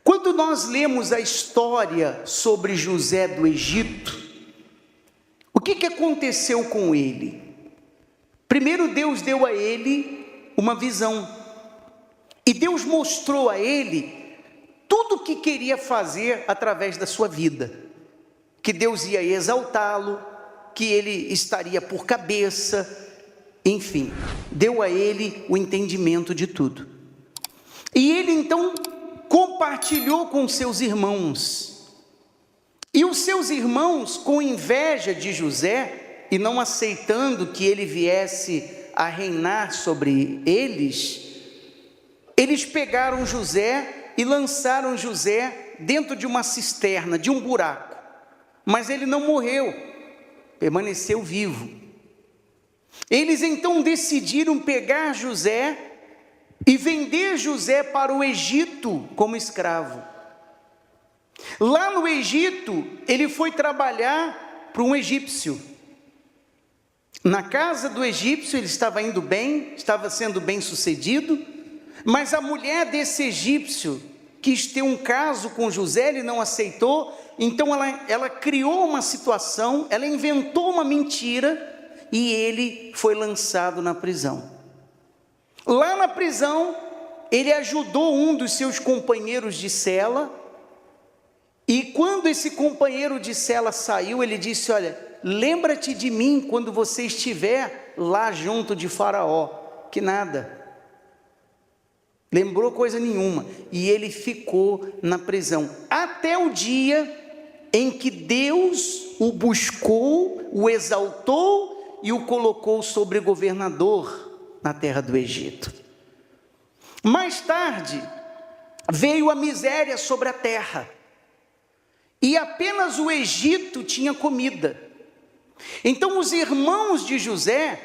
Quando nós lemos a história sobre José do Egito, o que aconteceu com ele? Primeiro, Deus deu a ele uma visão, e Deus mostrou a ele tudo o que queria fazer através da sua vida, que Deus ia exaltá-lo, que ele estaria por cabeça, enfim, deu a ele o entendimento de tudo. E ele então compartilhou com seus irmãos, e os seus irmãos, com inveja de José, e não aceitando que ele viesse a reinar sobre eles, eles pegaram José e lançaram José dentro de uma cisterna, de um buraco, mas ele não morreu, permaneceu vivo. Eles então decidiram pegar José e vender José para o Egito como escravo. Lá no Egito, ele foi trabalhar para um egípcio. Na casa do egípcio ele estava indo bem, estava sendo bem sucedido, mas a mulher desse egípcio quis ter um caso com José, ele não aceitou, então ela criou uma situação, ela inventou uma mentira, e ele foi lançado na prisão. Lá na prisão, ele ajudou um dos seus companheiros de cela, e quando esse companheiro de cela saiu, ele disse: olha, lembra-te de mim quando você estiver lá junto de Faraó. Que nada, lembrou coisa nenhuma, e ele ficou na prisão, até o dia em que Deus o buscou, o exaltou, e o colocou sobre governador na terra do Egito. Mais tarde, veio a miséria sobre a terra, e apenas o Egito tinha comida. Então os irmãos de José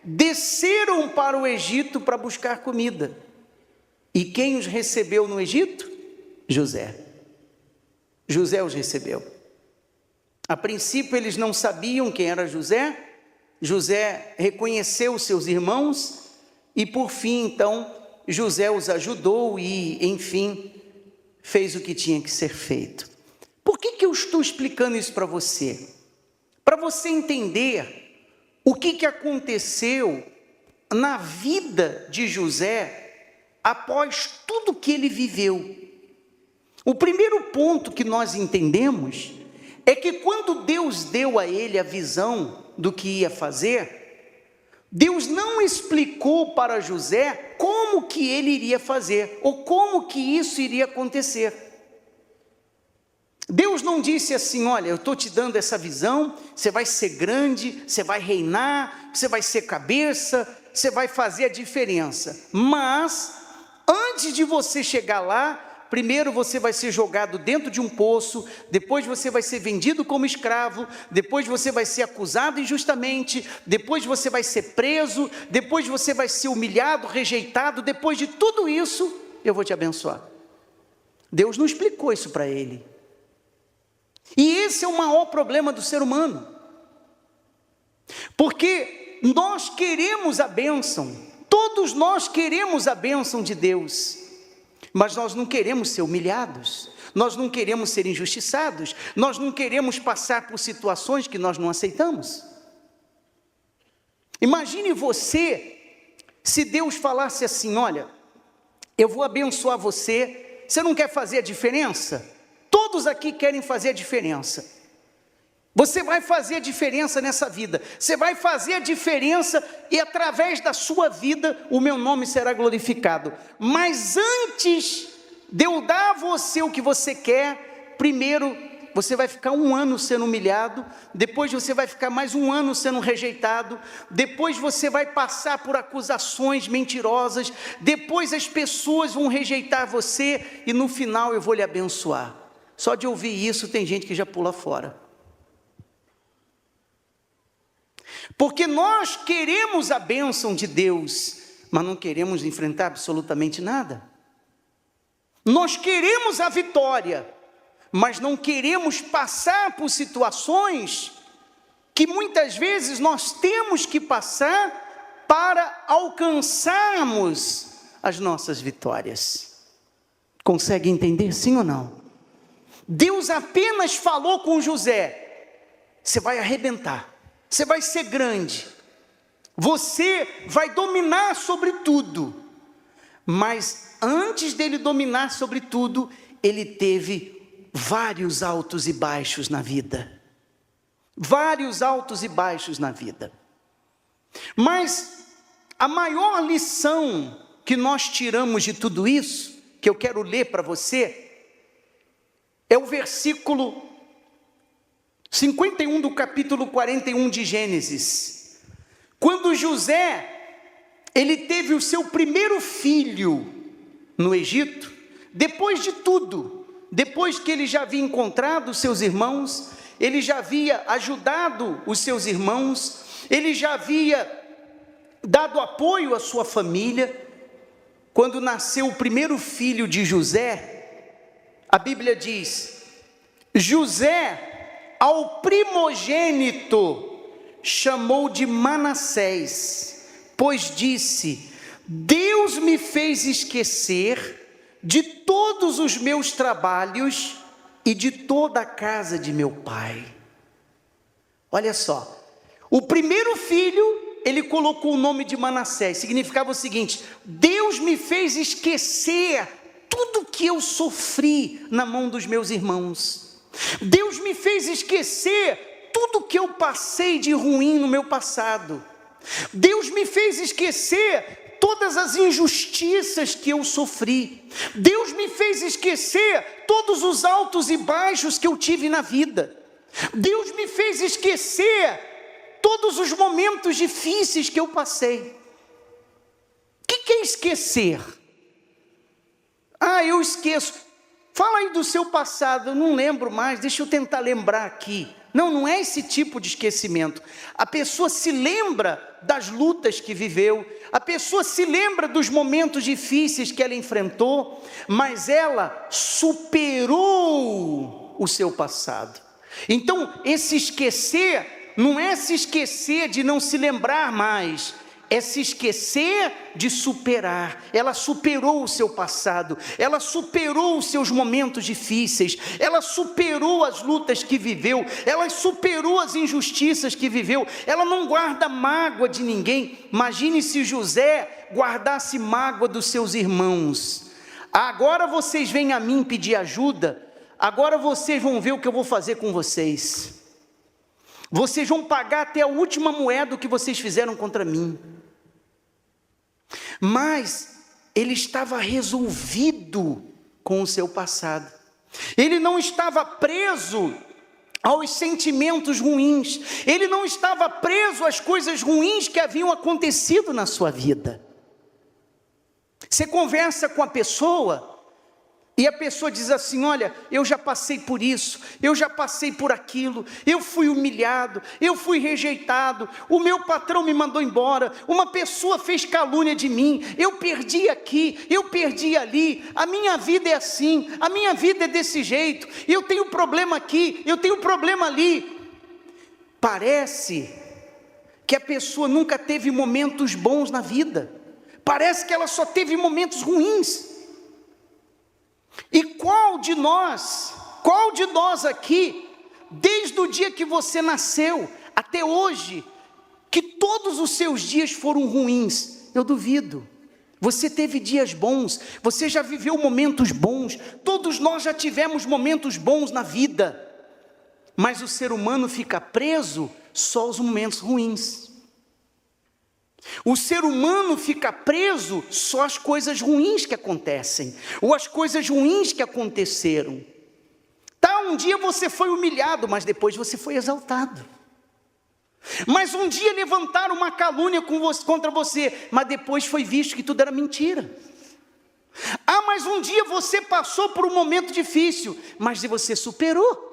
desceram para o Egito para buscar comida. E quem os recebeu no Egito? José. José os recebeu. A princípio eles não sabiam quem era José. José reconheceu os seus irmãos e por fim, então, José os ajudou e, enfim, fez o que tinha que ser feito. Por que eu estou explicando isso para você? Para você entender o que aconteceu na vida de José após tudo que ele viveu. O primeiro ponto que nós entendemos é que quando Deus deu a ele a visão do que ia fazer, Deus não explicou para José como que ele iria fazer, ou como que isso iria acontecer. Deus não disse assim: olha, eu estou te dando essa visão, você vai ser grande, você vai reinar, você vai ser cabeça, você vai fazer a diferença, mas antes de você chegar lá, primeiro você vai ser jogado dentro de um poço, depois você vai ser vendido como escravo, depois você vai ser acusado injustamente, depois você vai ser preso, depois você vai ser humilhado, rejeitado, depois de tudo isso, eu vou te abençoar. Deus não explicou isso para ele. E esse é o maior problema do ser humano, porque nós queremos a bênção, todos nós queremos a bênção de Deus, mas nós não queremos ser humilhados, nós não queremos ser injustiçados, nós não queremos passar por situações que nós não aceitamos. Imagine você, se Deus falasse assim: olha, eu vou abençoar você, você não quer fazer a diferença? Todos aqui querem fazer a diferença. Você vai fazer a diferença nessa vida, você vai fazer a diferença e através da sua vida o meu nome será glorificado. Mas antes de eu dar a você o que você quer, primeiro você vai ficar 1 ano sendo humilhado, depois você vai ficar mais 1 ano sendo rejeitado, depois você vai passar por acusações mentirosas, depois as pessoas vão rejeitar você e no final eu vou lhe abençoar. Só de ouvir isso tem gente que já pula fora. Porque nós queremos a bênção de Deus, mas não queremos enfrentar absolutamente nada. Nós queremos a vitória, mas não queremos passar por situações que muitas vezes nós temos que passar para alcançarmos as nossas vitórias. Consegue entender, sim ou não? Deus apenas falou com José: você vai arrebentar, você vai ser grande, você vai dominar sobre tudo. Mas antes dele dominar sobre tudo, ele teve vários altos e baixos na vida. Vários altos e baixos na vida. Mas a maior lição que nós tiramos de tudo isso, que eu quero ler para você, é o versículo 51 do capítulo 41 de Gênesis. Quando José, ele teve o seu primeiro filho no Egito, depois de tudo, depois que ele já havia encontrado os seus irmãos, ele já havia ajudado os seus irmãos, ele já havia dado apoio à sua família. Quando nasceu o primeiro filho de José, a Bíblia diz: José, ao primogênito, chamou de Manassés, pois disse: Deus me fez esquecer de todos os meus trabalhos e de toda a casa de meu pai. Olha só, o primeiro filho, ele colocou o nome de Manassés, significava o seguinte: Deus me fez esquecer tudo que eu sofri na mão dos meus irmãos. Deus me fez esquecer tudo que eu passei de ruim no meu passado. Deus me fez esquecer todas as injustiças que eu sofri. Deus me fez esquecer todos os altos e baixos que eu tive na vida. Deus me fez esquecer todos os momentos difíceis que eu passei. O que é esquecer? Eu esqueço. Fala aí do seu passado. Eu não lembro mais, deixa eu tentar lembrar aqui. Não é esse tipo de esquecimento. A pessoa se lembra das lutas que viveu, a pessoa se lembra dos momentos difíceis que ela enfrentou, mas ela superou o seu passado. Então, esse esquecer não é se esquecer de não se lembrar mais, é se esquecer de superar. Ela superou o seu passado, ela superou os seus momentos difíceis, ela superou as lutas que viveu, ela superou as injustiças que viveu, ela não guarda mágoa de ninguém. Imagine se José guardasse mágoa dos seus irmãos. Agora vocês vêm a mim pedir ajuda, agora vocês vão ver o que eu vou fazer com vocês. Vocês vão pagar até a última moeda que vocês fizeram contra mim. Mas ele estava resolvido com o seu passado. Ele não estava preso aos sentimentos ruins. Ele não estava preso às coisas ruins que haviam acontecido na sua vida. Você conversa com a pessoa e a pessoa diz assim: olha, eu já passei por isso, eu já passei por aquilo, eu fui humilhado, eu fui rejeitado, o meu patrão me mandou embora, uma pessoa fez calúnia de mim, eu perdi aqui, eu perdi ali, a minha vida é assim, a minha vida é desse jeito, eu tenho problema aqui, eu tenho problema ali. Parece que a pessoa nunca teve momentos bons na vida, parece que ela só teve momentos ruins. E qual de nós aqui, desde o dia que você nasceu até hoje, que todos os seus dias foram ruins? Eu duvido. Você teve dias bons, você já viveu momentos bons, todos nós já tivemos momentos bons na vida, mas o ser humano fica preso só aos momentos ruins. O ser humano fica preso só às coisas ruins que acontecem, ou às coisas ruins que aconteceram. Um dia você foi humilhado, mas depois você foi exaltado. Mas um dia levantaram uma calúnia contra você, mas depois foi visto que tudo era mentira. Mas um dia você passou por um momento difícil, mas você superou.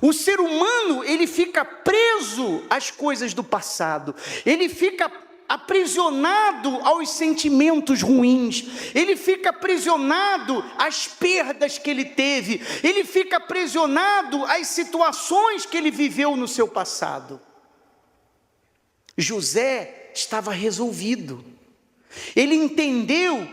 O ser humano, ele fica preso às coisas do passado, ele fica aprisionado aos sentimentos ruins, ele fica aprisionado às perdas que ele teve, ele fica aprisionado às situações que ele viveu no seu passado. José estava resolvido, ele entendeu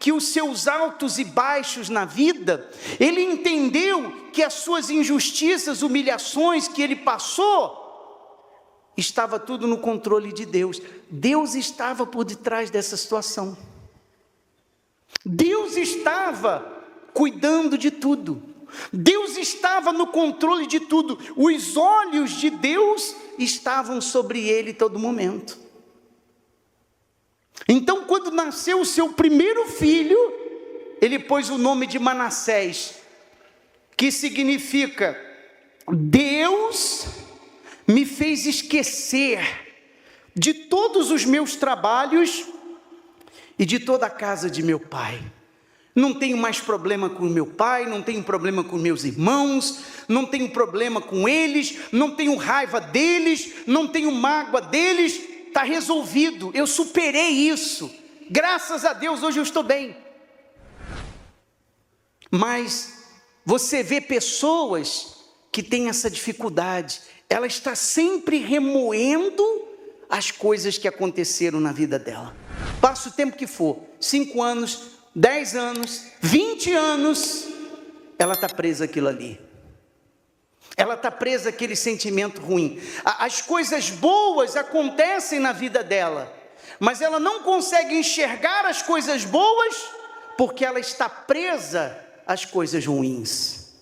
que os seus altos e baixos na vida, ele entendeu que as suas injustiças, humilhações que ele passou, estava tudo no controle de Deus. Deus estava por detrás dessa situação. Deus estava cuidando de tudo. Deus estava no controle de tudo. Os olhos de Deus estavam sobre ele todo momento. Então, quando nasceu o seu primeiro filho, ele pôs o nome de Manassés, que significa: Deus me fez esquecer de todos os meus trabalhos e de toda a casa de meu pai. Não tenho mais problema com meu pai, não tenho problema com meus irmãos, não tenho problema com eles, não tenho raiva deles, não tenho mágoa deles, está resolvido, eu superei isso, graças a Deus hoje eu estou bem. Mas você vê pessoas que têm essa dificuldade, ela está sempre remoendo as coisas que aconteceram na vida dela. Passa o tempo que for, 5 anos, 10 anos, 20 anos, ela está presa àquilo ali. Ela está presa àquele sentimento ruim. As coisas boas acontecem na vida dela, mas ela não consegue enxergar as coisas boas, porque ela está presa às coisas ruins.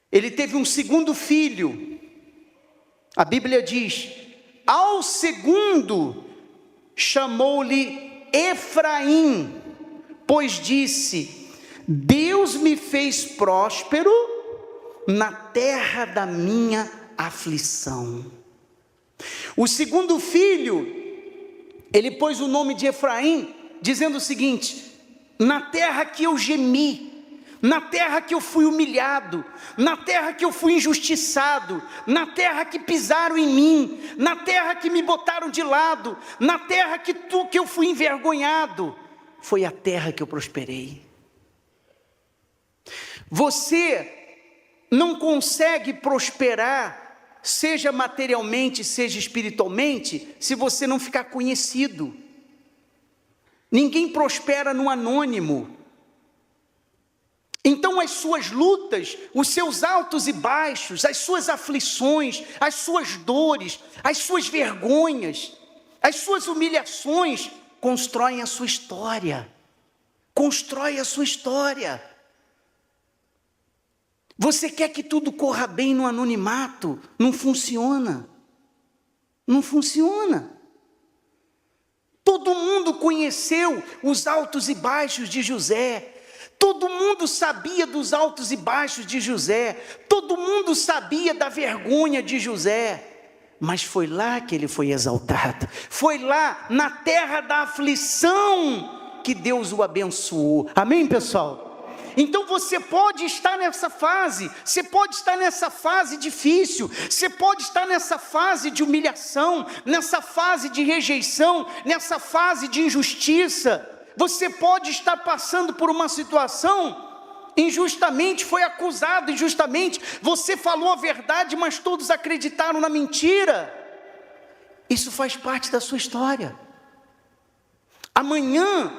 Ele teve um segundo filho. A Bíblia diz: ao segundo chamou-lhe Efraim, pois disse: Deus me fez próspero na terra da minha aflição. O segundo filho, ele pôs o nome de Efraim, dizendo o seguinte: na terra que eu gemi, na terra que eu fui humilhado, na terra que eu fui injustiçado, na terra que pisaram em mim, na terra que me botaram de lado, na terra que eu fui envergonhado, foi a terra que eu prosperei. Você não consegue prosperar, seja materialmente, seja espiritualmente, se você não ficar conhecido. Ninguém prospera no anônimo. Então as suas lutas, os seus altos e baixos, as suas aflições, as suas dores, as suas vergonhas, as suas humilhações, constroem a sua história. Constrói a sua história. Você quer que tudo corra bem no anonimato? Não funciona. Não funciona. Todo mundo conheceu os altos e baixos de José. Todo mundo sabia dos altos e baixos de José. Todo mundo sabia da vergonha de José. Mas foi lá que ele foi exaltado. Foi lá, na terra da aflição, que Deus o abençoou. Amém, pessoal? Então você pode estar nessa fase, você pode estar nessa fase difícil, você pode estar nessa fase de humilhação, nessa fase de rejeição, nessa fase de injustiça. Você pode estar passando por uma situação, injustamente, foi acusado injustamente, você falou a verdade, mas todos acreditaram na mentira. Isso faz parte da sua história. Amanhã,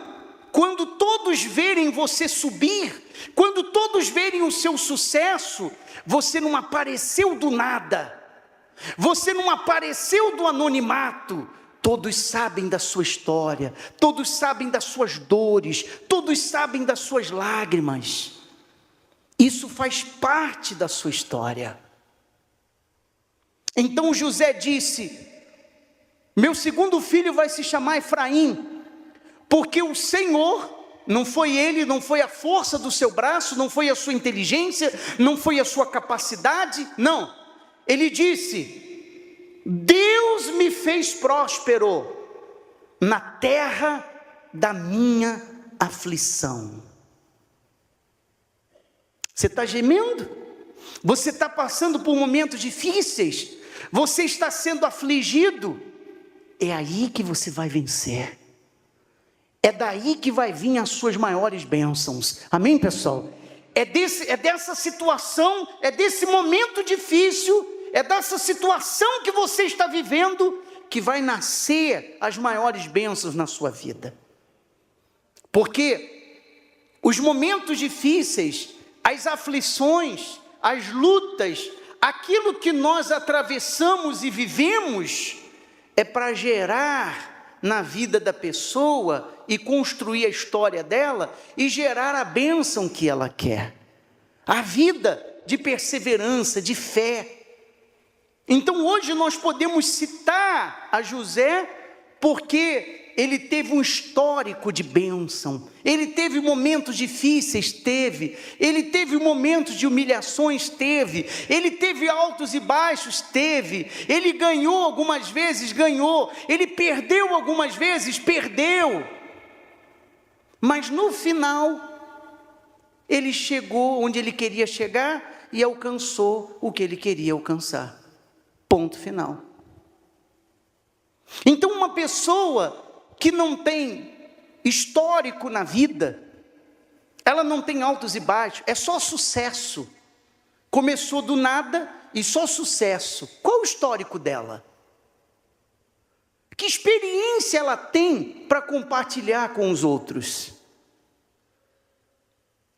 quando todos verem você subir, quando todos verem o seu sucesso, você não apareceu do nada, você não apareceu do anonimato. Todos sabem da sua história, todos sabem das suas dores, todos sabem das suas lágrimas. Isso faz parte da sua história. Então José disse: meu segundo filho vai se chamar Efraim, porque o Senhor, não foi ele, não foi a força do seu braço, não foi a sua inteligência, não foi a sua capacidade, não. Ele disse: Deus me fez próspero na terra da minha aflição. Você está gemendo? Você está passando por momentos difíceis? Você está sendo afligido? É aí que você vai vencer. É daí que vai vir as suas maiores bênçãos. Amém, pessoal? É dessa situação, é desse momento difícil, é dessa situação que você está vivendo, que vai nascer as maiores bênçãos na sua vida. Porque os momentos difíceis, as aflições, as lutas, aquilo que nós atravessamos e vivemos, é para gerar na vida da pessoa e construir a história dela e gerar a bênção que ela quer. A vida de perseverança, de fé. Então hoje nós podemos citar a José porque ele teve um histórico de bênção, ele teve momentos difíceis, teve, ele teve momentos de humilhações, teve, ele teve altos e baixos, teve, ele ganhou algumas vezes, ganhou, ele perdeu algumas vezes, perdeu, mas no final, ele chegou onde ele queria chegar e alcançou o que ele queria alcançar, ponto final. Então uma pessoa que não tem histórico na vida, ela não tem altos e baixos, é só sucesso, começou do nada e só sucesso. Qual o histórico dela? Que experiência ela tem para compartilhar com os outros?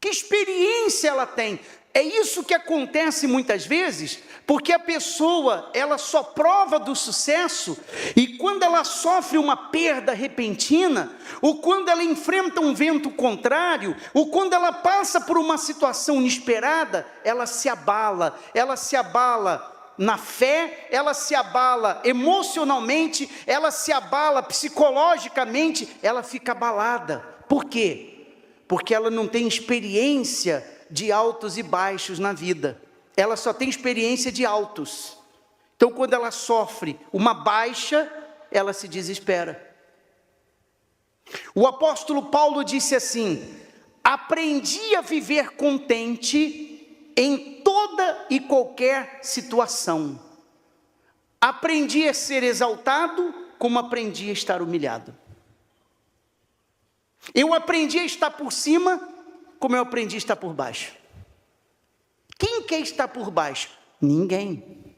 Que experiência ela tem? É isso que acontece muitas vezes, porque a pessoa, ela só prova do sucesso, e quando ela sofre uma perda repentina, ou quando ela enfrenta um vento contrário, ou quando ela passa por uma situação inesperada, ela se abala na fé, ela se abala emocionalmente, ela se abala psicologicamente, ela fica abalada. Por quê? Porque ela não tem experiência de altos e baixos na vida, ela só tem experiência de altos. Então quando ela sofre uma baixa, ela se desespera. O apóstolo Paulo disse assim: aprendi a viver contente em toda e qualquer situação, aprendi a ser exaltado como aprendi a estar humilhado. Eu aprendi a estar por cima como eu aprendi a estar por baixo. Quem quer estar por baixo? Ninguém.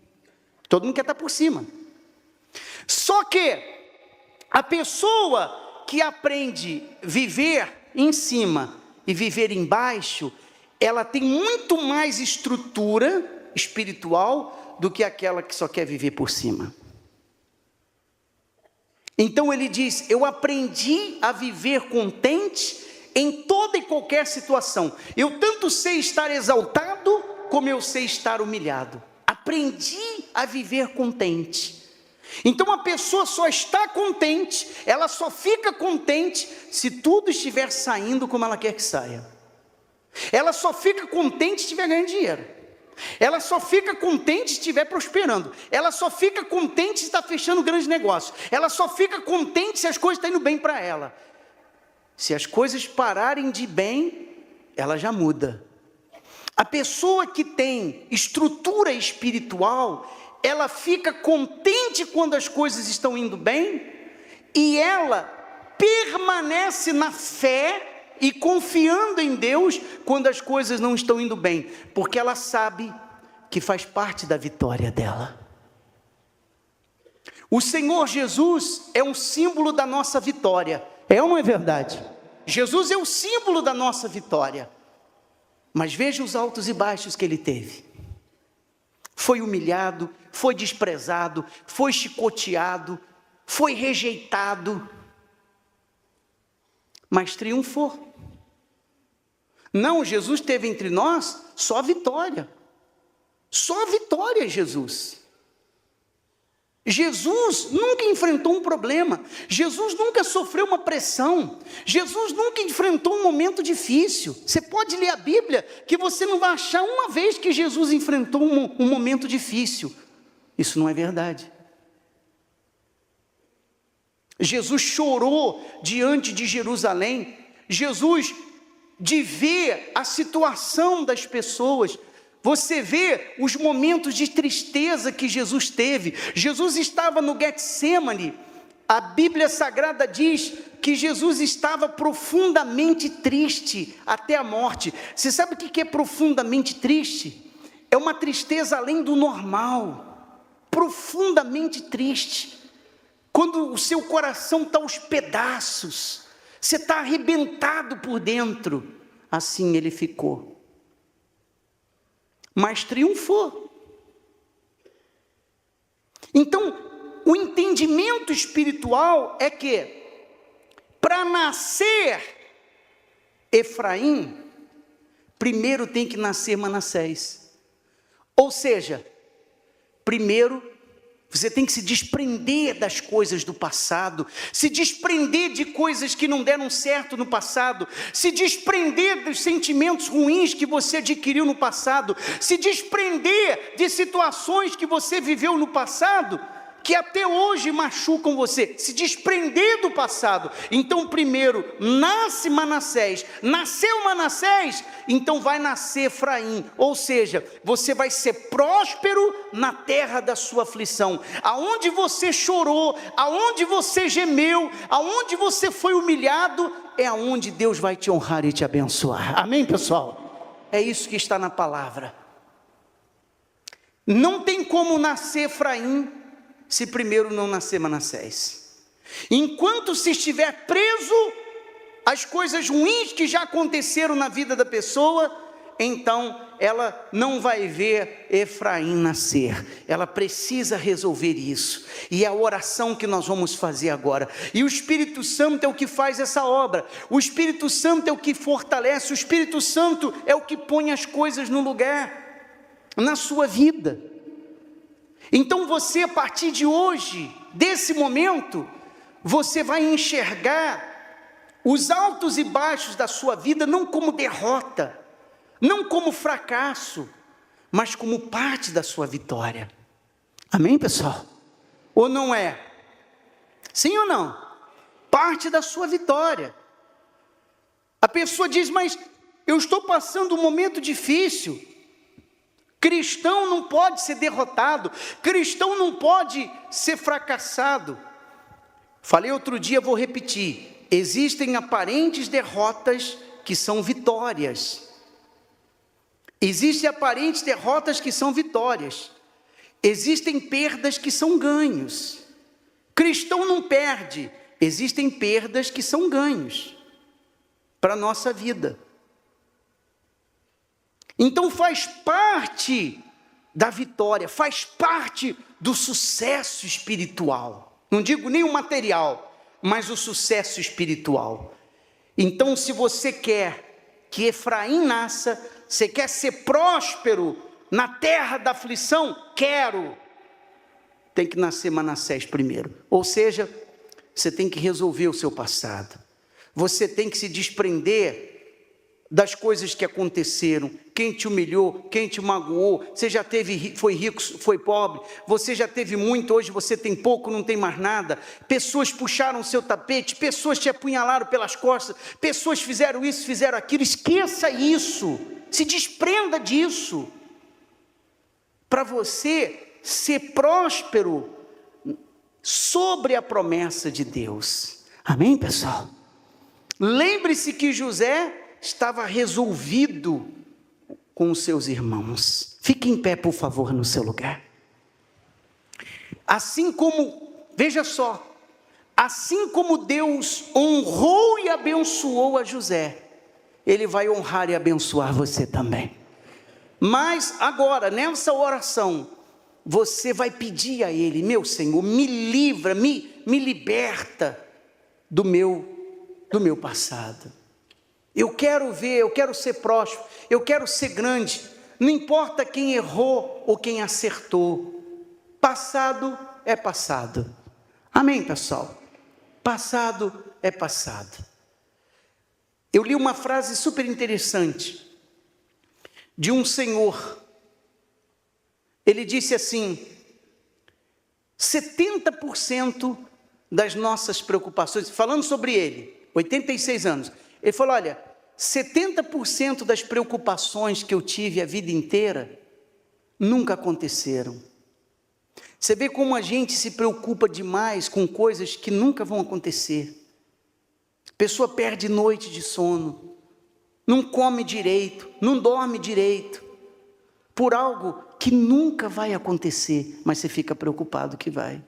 Todo mundo quer estar por cima. Só que a pessoa que aprende a viver em cima e viver embaixo, ela tem muito mais estrutura espiritual do que aquela que só quer viver por cima. Então ele diz: eu aprendi a viver contente em toda e qualquer situação. Eu tanto sei estar exaltado, como eu sei estar humilhado. Aprendi a viver contente. Então a pessoa só está contente, ela só fica contente se tudo estiver saindo como ela quer que saia. Ela só fica contente se estiver ganhando dinheiro. Ela só fica contente se estiver prosperando. Ela só fica contente se está fechando grandes negócios. Ela só fica contente se as coisas estão indo bem para ela. Se as coisas pararem de bem, ela já muda. A pessoa que tem estrutura espiritual, ela fica contente quando as coisas estão indo bem, e ela permanece na fé e confiando em Deus quando as coisas não estão indo bem, porque ela sabe que faz parte da vitória dela. O Senhor Jesus é um símbolo da nossa vitória. É ou não é verdade? Jesus é o símbolo da nossa vitória. Mas veja os altos e baixos que ele teve. Foi humilhado, foi desprezado, foi chicoteado, foi rejeitado, mas triunfou. Não, Jesus teve entre nós só vitória. Só vitória, Jesus. Jesus nunca enfrentou um problema, Jesus nunca sofreu uma pressão, Jesus nunca enfrentou um momento difícil. Você pode ler a Bíblia, que você não vai achar uma vez que Jesus enfrentou um momento difícil. Isso não é verdade. Jesus chorou diante de Jerusalém, Jesus, de ver a situação das pessoas. Você vê os momentos de tristeza que Jesus teve. Jesus estava no Getsemane. A Bíblia Sagrada diz que Jesus estava profundamente triste até a morte. Você sabe o que é profundamente triste? É uma tristeza além do normal. Profundamente triste. Quando o seu coração está aos pedaços. Você está arrebentado por dentro. Assim ele ficou. Mas triunfou. Então, o entendimento espiritual é que, para nascer Efraim, primeiro tem que nascer Manassés. Ou seja, primeiro você tem que se desprender das coisas do passado, se desprender de coisas que não deram certo no passado, se desprender dos sentimentos ruins que você adquiriu no passado, se desprender de situações que você viveu no passado, que até hoje machucam você, se desprender do passado. Então primeiro nasce Manassés, nasceu Manassés, então vai nascer Efraim, ou seja, você vai ser próspero na terra da sua aflição, aonde você chorou, aonde você gemeu, aonde você foi humilhado, é aonde Deus vai te honrar e te abençoar. Amém, pessoal? É isso que está na palavra. Não tem como nascer Efraim se primeiro não nascer Manassés. Enquanto se estiver preso às coisas ruins que já aconteceram na vida da pessoa, então ela não vai ver Efraim nascer. Ela precisa resolver isso, e é a oração que nós vamos fazer agora. E o Espírito Santo é o que faz essa obra, o Espírito Santo é o que fortalece, o Espírito Santo é o que põe as coisas no lugar, na sua vida. Então você, a partir de hoje, desse momento, você vai enxergar os altos e baixos da sua vida, não como derrota, não como fracasso, mas como parte da sua vitória. Amém, pessoal? Ou não é? Sim ou não? Parte da sua vitória. A pessoa diz, mas eu estou passando um momento difícil. Cristão não pode ser derrotado, cristão não pode ser fracassado. Falei outro dia, vou repetir: existem aparentes derrotas que são vitórias. Existem aparentes derrotas que são vitórias. Existem perdas que são ganhos. Cristão não perde, existem perdas que são ganhos para a nossa vida. Então faz parte da vitória, faz parte do sucesso espiritual. Não digo nem o material, mas o sucesso espiritual. Então, se você quer que Efraim nasça, você quer ser próspero na terra da aflição, tem que nascer Manassés primeiro. Ou seja, você tem que resolver o seu passado. Você tem que se desprender das coisas que aconteceram, quem te humilhou, quem te magoou, você já teve, foi rico, foi pobre, você já teve muito, hoje você tem pouco, não tem mais nada, pessoas puxaram o seu tapete, pessoas te apunhalaram pelas costas, pessoas fizeram isso, fizeram aquilo, esqueça isso, se desprenda disso, para você ser próspero sobre a promessa de Deus. Amém, pessoal? Lembre-se que José estava resolvido com os seus irmãos. Fique em pé, por favor, no seu lugar. Assim como, veja só, assim como Deus honrou e abençoou a José, Ele vai honrar e abençoar você também. Mas agora, nessa oração, você vai pedir a Ele: meu Senhor, me livra, me liberta do meu passado. Eu quero ver, eu quero ser próspero, eu quero ser grande, não importa quem errou ou quem acertou, passado é passado. Amém, pessoal? Passado é passado. Eu li uma frase super interessante, de um senhor, ele disse assim: 70% das nossas preocupações, falando sobre ele, 86 anos, ele falou: olha, 70% das preocupações que eu tive a vida inteira nunca aconteceram. Você vê como a gente se preocupa demais com coisas que nunca vão acontecer. A pessoa perde noite de sono, não come direito, não dorme direito, por algo que nunca vai acontecer, mas você fica preocupado que vai.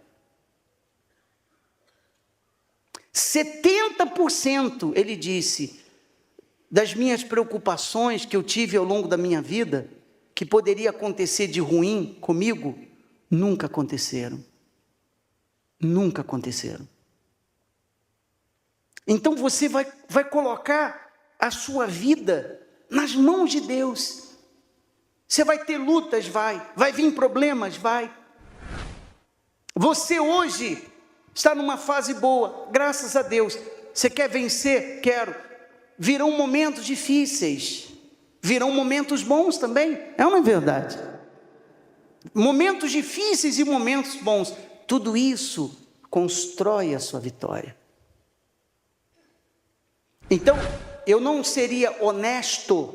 70%, ele disse, das minhas preocupações que eu tive ao longo da minha vida, que poderia acontecer de ruim comigo, nunca aconteceram. Nunca aconteceram. Então você vai colocar a sua vida nas mãos de Deus. Você vai ter lutas, vai vir problemas, vai. Você hoje está numa fase boa, graças a Deus. Você quer vencer? Quero. Virão momentos difíceis, virão momentos bons também, é uma verdade. Momentos difíceis e momentos bons, tudo isso constrói a sua vitória. Então, eu não seria honesto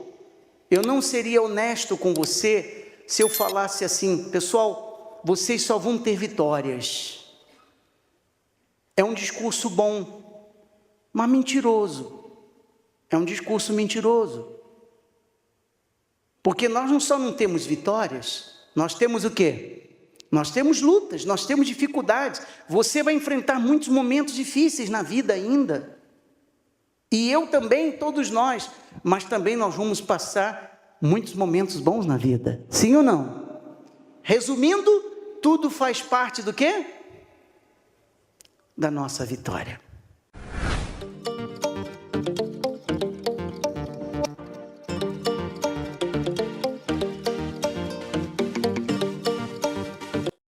com você se eu falasse assim, pessoal, vocês só vão ter vitórias. É um discurso bom, mas mentiroso. É um discurso mentiroso. Porque nós não temos vitórias, nós temos o quê? Nós temos lutas, nós temos dificuldades. Você vai enfrentar muitos momentos difíceis na vida ainda. E eu também, todos nós. Mas também nós vamos passar muitos momentos bons na vida. Sim ou não? Resumindo, tudo faz parte do quê? Da nossa vitória.